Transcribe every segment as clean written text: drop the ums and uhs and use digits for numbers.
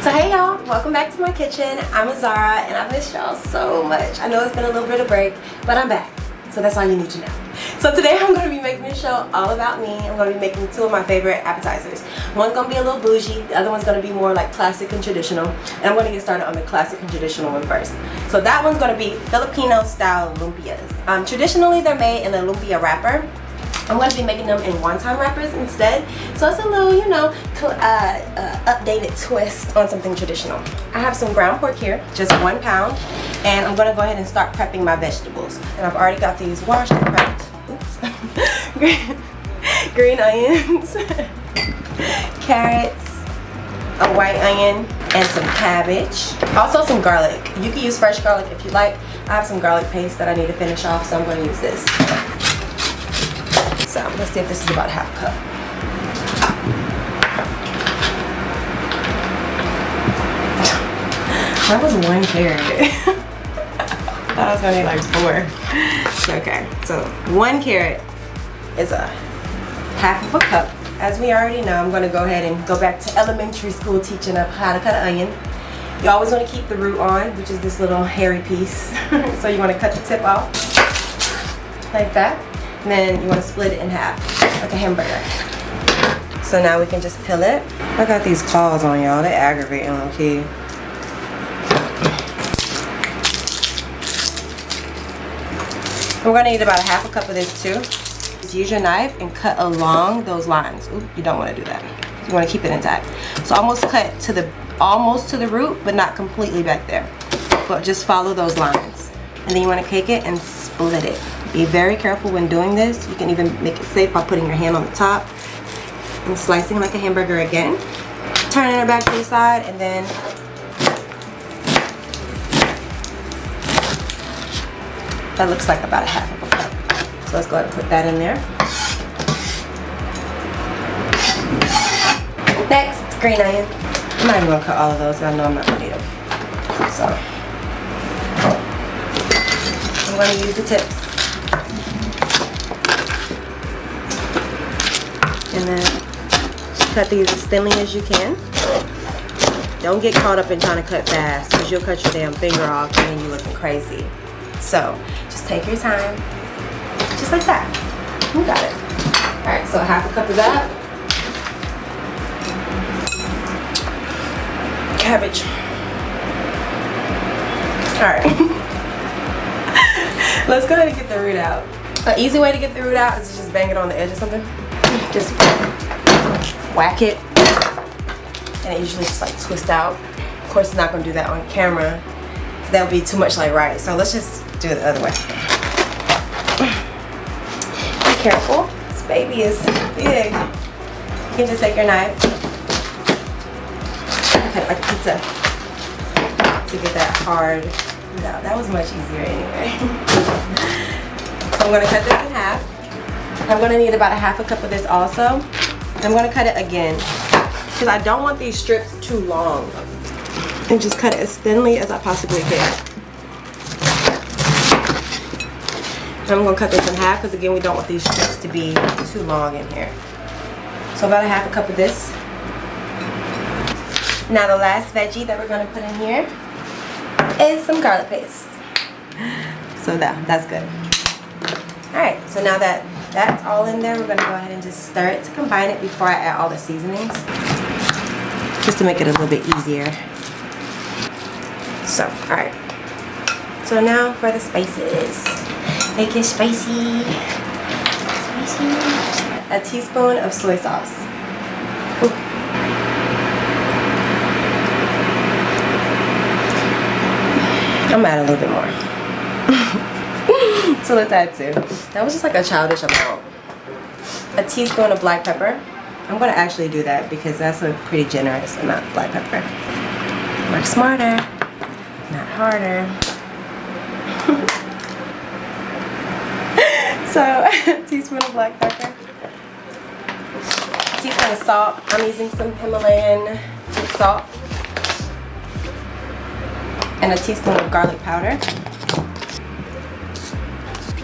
So hey y'all, welcome back to my kitchen. I'm Azara and I miss y'all so much. I know it's been a little bit of break, but I'm back. So that's all you need to know. So today I'm going to be making a show all about me. I'm going to be making two of my favorite appetizers. One's going to be a little bougie, the other one's going to be more like classic and traditional. And I'm going to get started on the classic and traditional one first. So that one's going to be Filipino Style Lumpias. Traditionally they're made in a lumpia wrapper. I'm going to be making them in wonton wrappers instead. So it's a little, you know, updated twist on something traditional. I have some ground pork here, just 1 pound. And I'm going to go ahead and start prepping my vegetables. And I've already got these washed and prepped. Oops. Green onions, carrots, a white onion, and some cabbage. Also some garlic. You can use fresh garlic if you like. I have some garlic paste that I need to finish off, so I'm going to use this. So let's see if this is about half a cup. That was 1 carrot. I thought I was gonna need like 4. Okay, so 1 carrot is a half of a cup. As we already know, I'm gonna go ahead and go back to elementary school teaching up how to cut an onion. You always want to keep the root on, which is this little hairy piece. So you want to cut the tip off like that. And then you want to split it in half, like a hamburger. So now we can just peel it. I got these claws on y'all, they're aggravating low key. We're gonna need about a half a cup of this too. Just use your knife and cut along those lines. Ooh, you don't want to do that. You want to keep it intact. So almost cut to the root, but not completely back there. But just follow those lines. And then you want to cake it and split it. Be very careful when doing this. You can even make it safe by putting your hand on the top and slicing like a hamburger again. Turning it back to the side and then that looks like about a half of a cup. So let's go ahead and put that in there. Next, green onion. I'm not even gonna cut all of those, I know I'm not gonna need them. So I'm gonna use the tips. And then cut these as thinly as you can. Don't get caught up in trying to cut fast because you'll cut your damn finger off and then you're looking crazy. So just take your time, just like that. You got it. All right, so half a cup of that. Cabbage. All right. Let's go ahead and get the root out. An easy way to get the root out is to just bang it on the edge of something. Just whack it, and it usually just like twist out. Of course, it's not gonna do that on camera. That would be too much like rice. So let's just do it the other way. Be careful. This baby is big. You can just take your knife, cut it like pizza to get that hard. No, that was much easier anyway. So I'm gonna cut this in half. I'm going to need about a half a cup of this also. I'm going to cut it again because I don't want these strips too long. And just cut it as thinly as I possibly can. I'm going to cut this in half because again we don't want these strips to be too long in here. So about a half a cup of this. Now the last veggie that we're going to put in here is some garlic paste. So that's good. Alright, so now that that's all in there, we're going to go ahead and just stir it to combine it before I add all the seasonings. Just to make it a little bit easier. So, alright. So now for the spices. Make it spicy. Spicy. A teaspoon of soy sauce. Ooh. I'm gonna add a little bit more. So let's add 2. That was just like a childish amount. A teaspoon of black pepper. I'm going to actually do that because that's a pretty generous amount of black pepper. Work smarter, not harder. So, a teaspoon of black pepper. A teaspoon of salt. I'm using some Himalayan salt. And a teaspoon of garlic powder.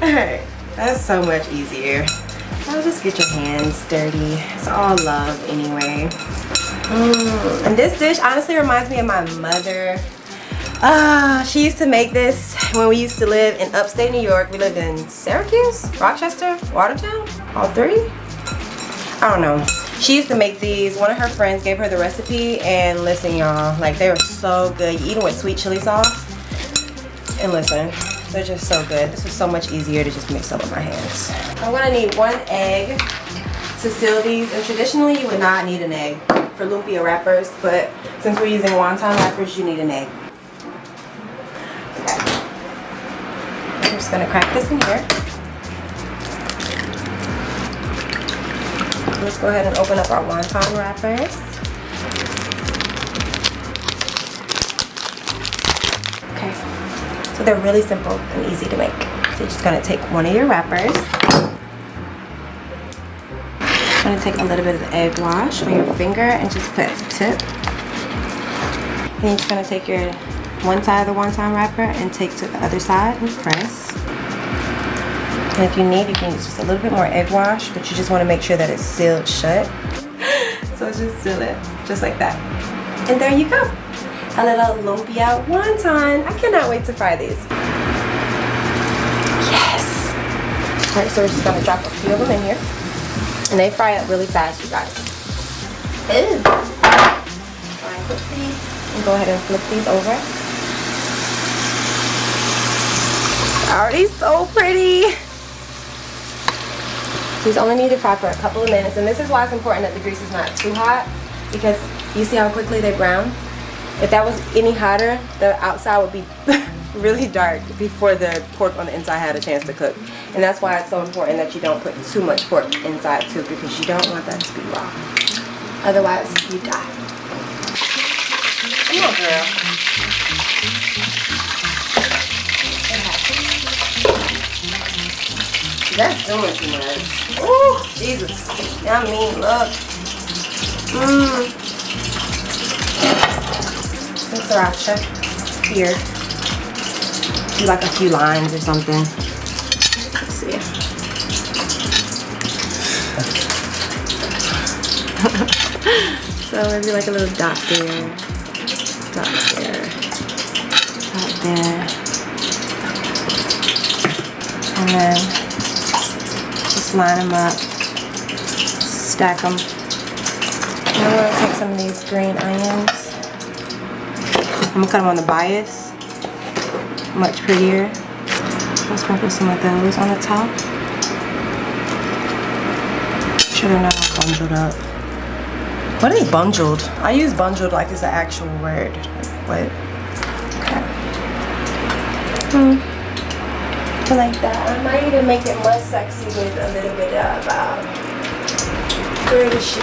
Alright, that's so much easier. I'll just get your hands dirty. It's all love anyway. And this dish honestly reminds me of my mother. She used to make this when we used to live in upstate New York. We lived in Syracuse, Rochester, Watertown, all three. I don't know. She used to make these. One of her friends gave her the recipe, and listen, y'all, like they were so good. You eat them with sweet chili sauce, and listen, they're just so good. This was so much easier to just mix up with my hands. I'm gonna need 1 egg to seal these, and traditionally you would not need an egg for lumpia wrappers, but since we're using wonton wrappers, you need an egg. Okay. I'm just gonna crack this in here. Let's go ahead and open up our wonton wrappers. Okay, so they're really simple and easy to make. So you're just gonna take one of your wrappers. I'm gonna take a little bit of the egg wash on your finger and just put the tip. And you're just gonna take your one side of the wonton wrapper and take to the other side and press. And if you need, you can use just a little bit more egg wash, but you just want to make sure that it's sealed shut. So just seal it, just like that. And there you go. A little lumpia wonton. I cannot wait to fry these. Yes! Alright, so we're just going to drop a few of them in here. And they fry up really fast, you guys. Ew! Fry quickly. And go ahead and flip these over. Already so pretty! These only need to fry for a couple of minutes, and this is why it's important that the grease is not too hot, because you see how quickly they brown? If that was any hotter, the outside would be really dark before the pork on the inside had a chance to cook. And that's why it's so important that you don't put too much pork inside too, because you don't want that to be raw. Otherwise, you die. Come on, girl. That's doing too much. Ooh, Jesus. I mean, look. Some sriracha here. Do like a few lines or something. Let's see. So maybe like a little dot there. Dot there. Dot there. And then line them up, stack them. And I'm going to take some of these green onions. I'm going to cut them on the bias. Much prettier. I'll sprinkle some of those on the top. Make sure they're not all bundled up. What is bundled? I use bundled like it's an actual word. What? Okay. Like that. I might even make it more sexy with a little bit of where is she?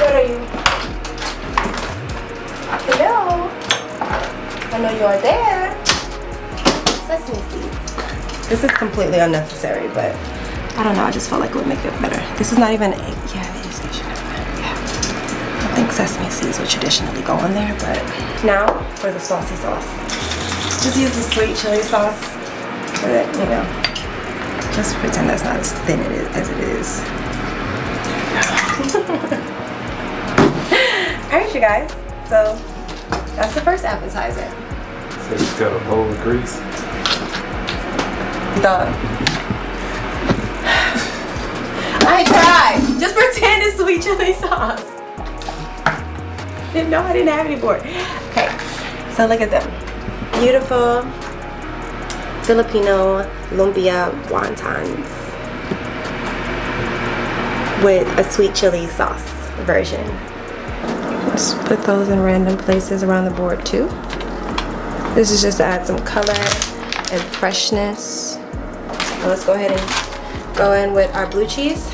Where are you? Hello? I know you are there. Sesame seeds. This is completely unnecessary, but I don't know, I just felt like it would make it better. This is not even yeah, it is Asian. Yeah. I think sesame seeds would traditionally go on there, but now for the saucy sauce. Just use the sweet chili sauce. But, you know, just pretend that's not as thin as it is. Alright, you guys. So, that's the first appetizer. So you got a bowl of grease? Done. I tried. Just pretend it's sweet chili sauce. Didn't know I didn't have any more. Okay, so look at them. Beautiful Filipino lumpia wontons with a sweet chili sauce version. Just put those in random places around the board too. This is just to add some color and freshness. So let's go ahead and go in with our blue cheese.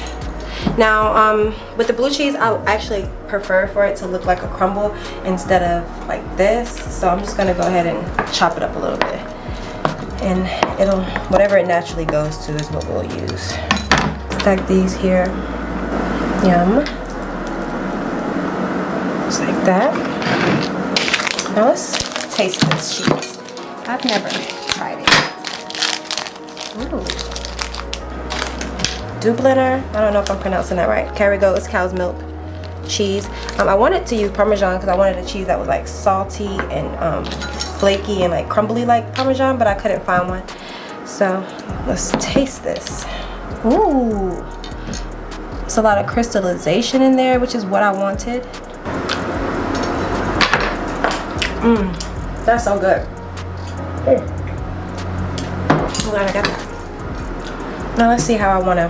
Now, with the blue cheese, I actually prefer for it to look like a crumble instead of like this. So I'm just gonna go ahead and chop it up a little bit. And it'll, whatever it naturally goes to is what we'll use. Stack these here. Yum. Just like that. Now let's taste this cheese. I've never tried it. Ooh. Dubliner, I don't know if I'm pronouncing that right. Carragou is cow's milk. cheese. I wanted to use Parmesan because I wanted a cheese that was like salty and flaky and like crumbly like Parmesan, but I couldn't find one. So let's taste this. Ooh, it's a lot of crystallization in there, which is what I wanted. That's so good. I'm glad I got that. Now let's see how I want to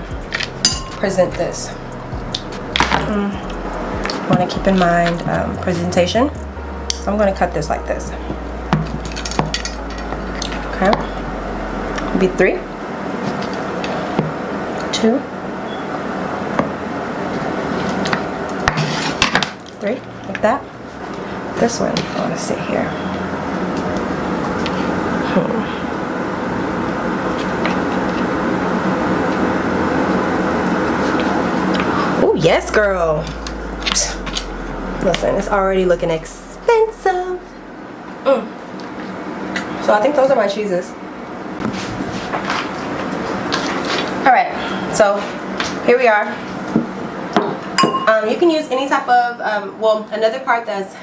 present this. I want to keep in mind presentation. So I'm going to cut this like this. Okay. It'll be 3, 2, 3, like that. This one, I want to sit here. Oh yes, girl. Listen, it's already looking expensive. So I think those are my cheeses. All right, so here we are. You can use any type of, well, another part that's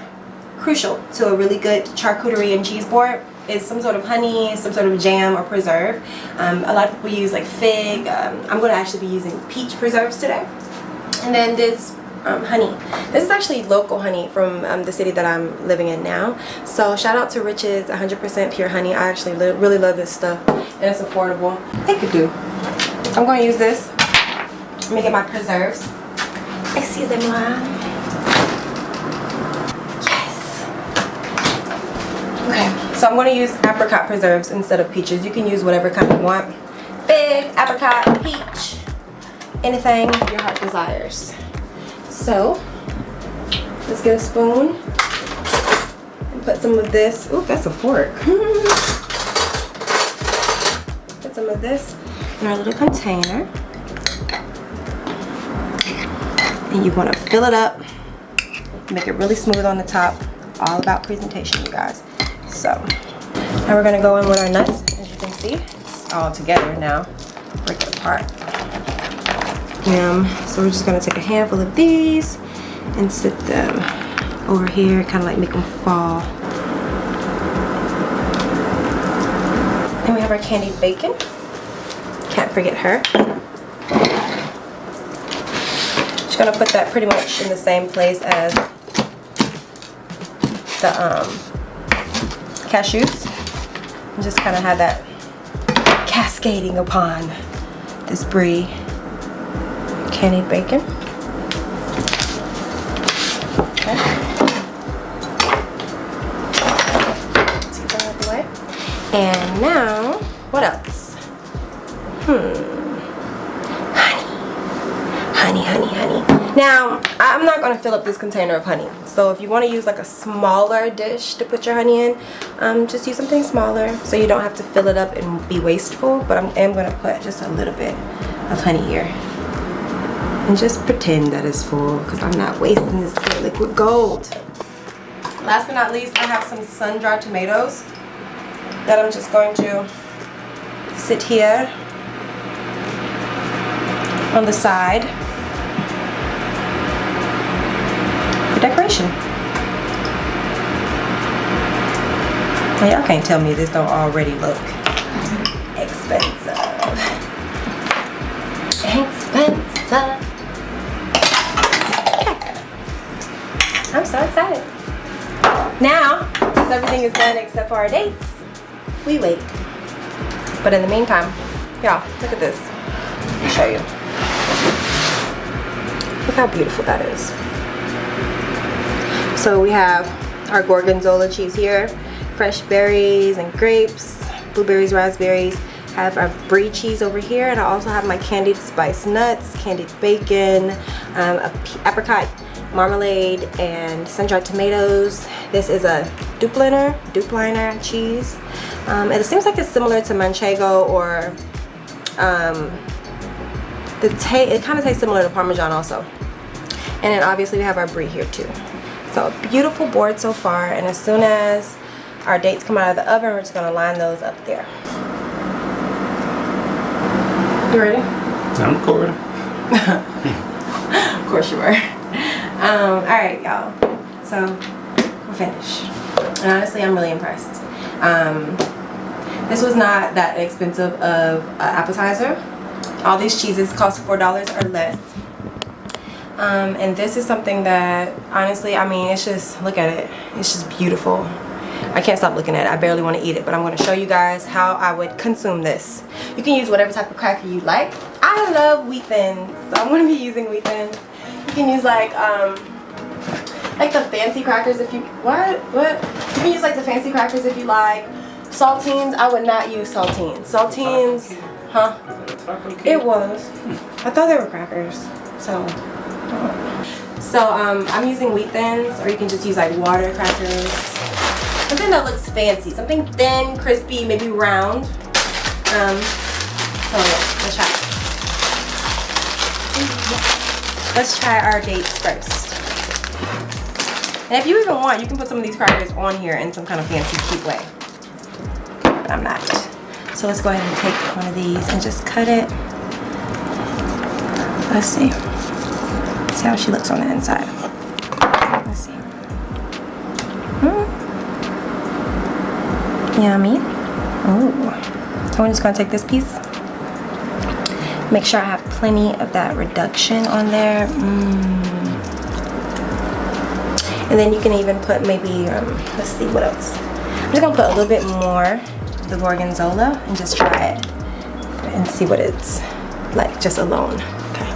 crucial to a really good charcuterie and cheese board is some sort of honey, some sort of jam or preserve. A lot of people use like fig. I'm going to actually be using peach preserves today. And then this honey. This is actually local honey from the city that I'm living in now. So shout out to Rich's 100% pure honey. I actually really love this stuff and it's affordable. It could do. So I'm going to use this. Let me get my preserves. Excusez-moi. Okay, so I'm going to use apricot preserves instead of peaches. You can use whatever kind you want. Fig, apricot, peach, anything your heart desires. So, let's get a spoon and put some of this. Ooh, that's a fork. Put some of this in our little container. And you want to fill it up. Make it really smooth on the top. All about presentation, you guys. So, now we're gonna go in with our nuts. As you can see, it's all together now. Break it apart. So we're just gonna take a handful of these and sit them over here, kind of like make them fall. Then we have our candied bacon. Can't forget her. Just gonna put that pretty much in the same place as the cashews, and just kind of have that cascading upon this brie candied bacon. Okay. Let's get that out of the way. And now, what else? Honey. Now, I'm not going to fill up this container of honey. So if you want to use like a smaller dish to put your honey in, just use something smaller so you don't have to fill it up and be wasteful. But I am going to put just a little bit of honey here. And just pretend that it's full because I'm not wasting this good liquid gold. Last but not least, I have some sun-dried tomatoes that I'm just going to sit here on the side for decoration. Now y'all can't tell me this don't already look expensive. Expensive. Okay. I'm so excited. Now, since everything is done except for our dates, we wait. But in the meantime, y'all, look at this. Let me show you. Look how beautiful that is. So we have our gorgonzola cheese here, fresh berries and grapes, blueberries, raspberries. I have our brie cheese over here, and I also have my candied spice nuts, candied bacon, apricot marmalade, and sun-dried tomatoes. This is a dupliner cheese. It seems like it's similar to manchego, or it kind of tastes similar to Parmesan also. And then obviously we have our brie here too. So a beautiful board so far, and as soon as our dates come out of the oven, we're just gonna line those up there. You ready? I'm recording. Of course you are. Alright, y'all. So, we're finished. And honestly, I'm really impressed. This was not that expensive of an appetizer. All these cheeses cost $4 or less. And this is something that, honestly, I mean, it's just, look at it. It's just beautiful. I can't stop looking at it. I barely want to eat it, but I'm going to show you guys how I would consume this. You can use whatever type of cracker you like. I love wheat thins, so I'm going to be using wheat thins. You can use like the fancy crackers if you, what? You can use like the fancy crackers if you like. Saltines, I would not use saltines. Saltines, huh? It was. I thought they were crackers, so. I'm using wheat thins, or you can just use like water crackers. Something that looks fancy, something thin, crispy, maybe round. So yeah, let's try it. Let's try our dates first. And if you even want, you can put some of these crackers on here in some kind of fancy, cute way. But I'm not. So let's go ahead and take one of these and just cut it. Let's see. See how she looks on the inside. Let's see. Yummy. Ooh. So I'm just gonna take this piece. Make sure I have plenty of that reduction on there. And then you can even put maybe, let's see what else. I'm just gonna put a little bit more of the gorgonzola and just try it and see what it's like just alone. Okay.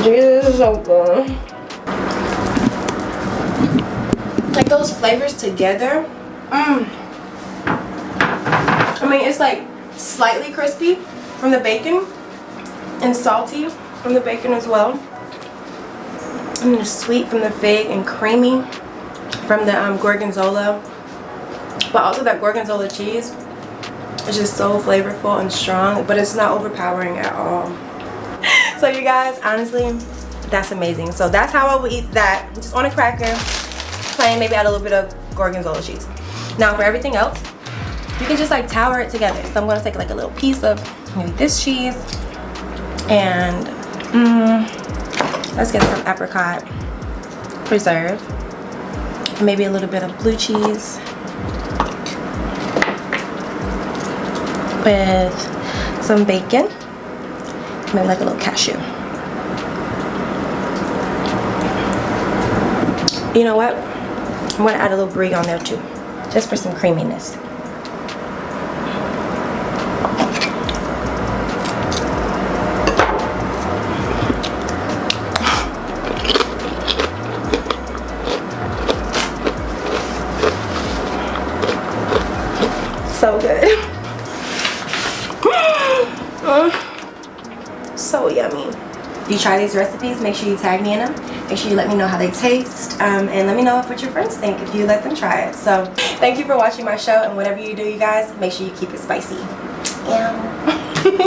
Jesus is so good. Like those flavors together. I mean, it's like slightly crispy from the bacon and salty from the bacon as well. And then sweet from the fig and creamy from the gorgonzola. But also that gorgonzola cheese is just so flavorful and strong, but it's not overpowering at all. So you guys, honestly, that's amazing. So that's how I would eat that, just on a cracker, plain, maybe add a little bit of gorgonzola cheese. Now for everything else, you can just like tower it together. So I'm gonna take like a little piece of maybe this cheese and let's get some apricot preserve, maybe a little bit of blue cheese with some bacon, maybe like a little cashew. You know what? I'm gonna add a little brie on there too, just for some creaminess. So good. So yummy. If you try these recipes, make sure you tag me in them. Make sure you let me know how they taste, and let me know what your friends think if you let them try it. So thank you for watching my show, and whatever you do, you guys, make sure you keep it spicy. Yeah.